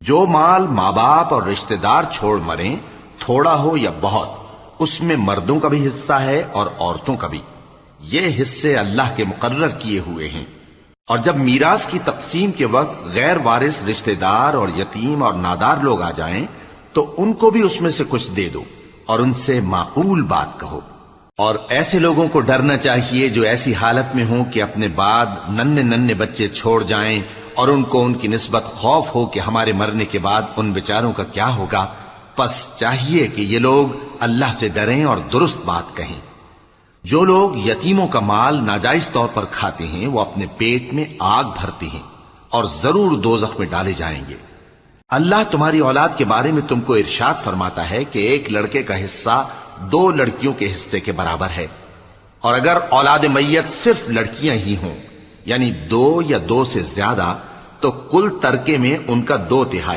جو مال ماں باپ اور رشتہ دار چھوڑ مریں، تھوڑا ہو یا بہت، اس میں مردوں کا بھی حصہ ہے اور عورتوں کا بھی۔ یہ حصے اللہ کے مقرر کیے ہوئے ہیں۔ اور جب میراث کی تقسیم کے وقت غیر وارث رشتہ دار اور یتیم اور نادار لوگ آ جائیں تو ان کو بھی اس میں سے کچھ دے دو اور ان سے معقول بات کہو۔ اور ایسے لوگوں کو ڈرنا چاہیے جو ایسی حالت میں ہوں کہ اپنے بعد ننھے ننھے بچے چھوڑ جائیں اور ان کو ان کی نسبت خوف ہو کہ ہمارے مرنے کے بعد ان بیچاروں کا کیا ہوگا۔ پس چاہیے کہ یہ لوگ اللہ سے ڈریں اور درست بات کہیں۔ جو لوگ یتیموں کا مال ناجائز طور پر کھاتے ہیں وہ اپنے پیٹ میں آگ بھرتے ہیں اور ضرور دوزخ میں ڈالے جائیں گے۔ اللہ تمہاری اولاد کے بارے میں تم کو ارشاد فرماتا ہے کہ ایک لڑکے کا حصہ 2 لڑکیوں کے حصے کے برابر ہے، اور اگر اولاد میت صرف لڑکیاں ہی ہوں، یعنی 2 یا 2 سے زیادہ، تو کل ترکے میں ان کا 2/3